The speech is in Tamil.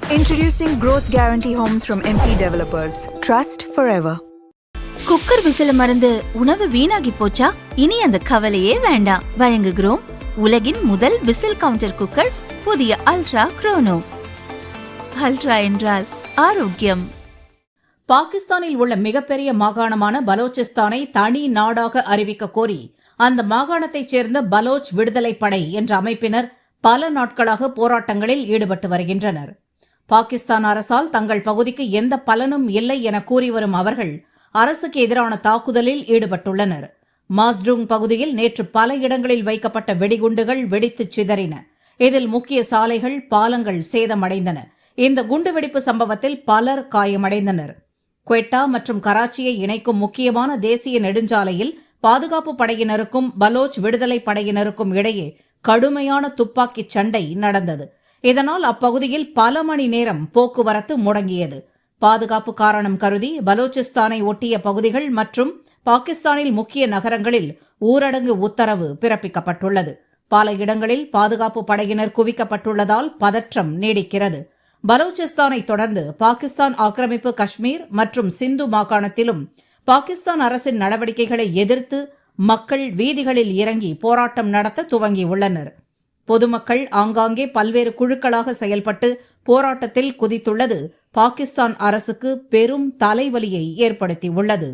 Introducing Growth Guarantee Homes from MP Developers. Trust forever. Cooker விசில மறந்து உணவு வீணாகி போச்சா? இனி அந்த கவலையே வேண்டாம். வழங்குகிறோம் உலகின் முதல் விசில் கவுண்டர் குக்கர், புதிய அல்ட்ரா குரோனோ. அல்ட்ரா என்றால் ஆரோக்கியம். பாகிஸ்தானில் உள்ள மிகப்பெரிய மாகாணமான பலோச்சிஸ்தானை தனி நாடாக அறிவிக்க கோரி அந்த மாகாணத்தைச் சேர்ந்த பலோச் விடுதலை படை என்ற அமைப்பினர் பல நாட்களாக போராட்டங்களில் ஈடுபட்டு வருகின்றனர். பாகிஸ்தான் அரசால் தங்கள் பகுதிக்கு எந்த பலனும் இல்லை என கூறி வரும் அவர்கள் அரசுக்கு எதிரான தாக்குதலில் ஈடுபட்டுள்ளனர். மாஸ்டுங் பகுதியில் நேற்று பல இடங்களில் வைக்கப்பட்ட வெடிகுண்டுகள் வெடித்துச் சிதறின. இதில் முக்கிய சாலைகள், பாலங்கள் சேதமடைந்தன. இந்த குண்டுவெடிப்பு சம்பவத்தில் பலர் காயமடைந்தனர். குவெட்டா மற்றும் கராச்சியை இணைக்கும் முக்கியமான தேசிய நெடுஞ்சாலையில் பாதுகாப்பு படையினருக்கும் பலோச் விடுதலை படையினருக்கும் இடையே கடுமையான துப்பாக்கிச் சண்டை நடந்தது. இதனால் அப்பகுதியில் பல மணி நேரம் போக்குவரத்து முடங்கியது. பாதுகாப்பு காரணம் கருதி பலோச்சிஸ்தானை ஒட்டிய பகுதிகள் மற்றும் பாகிஸ்தானில் முக்கிய நகரங்களில் ஊரடங்கு உத்தரவு பிறப்பிக்கப்பட்டுள்ளது. பல இடங்களில் பாதுகாப்பு படையினர் குவிக்கப்பட்டுள்ளதால் பதற்றம் நீடிக்கிறது. பலோச்சிஸ்தானை தொடர்ந்து பாகிஸ்தான் ஆக்கிரமிப்பு காஷ்மீர் மற்றும் சிந்து மாகாணத்திலும் பாகிஸ்தான் அரசின் நடவடிக்கைகளை எதிர்த்து மக்கள் வீதிகளில் இறங்கி போராட்டம் நடத்த துவங்கியுள்ளனர். பொதுமக்கள் ஆங்காங்கே பல்வேறு குழுக்களாக செயல்பட்டு போராட்டத்தில் குதித்துள்ளது பாகிஸ்தான் அரசுக்கு பெரும் தலைவலியை ஏற்படுத்தியுள்ளது.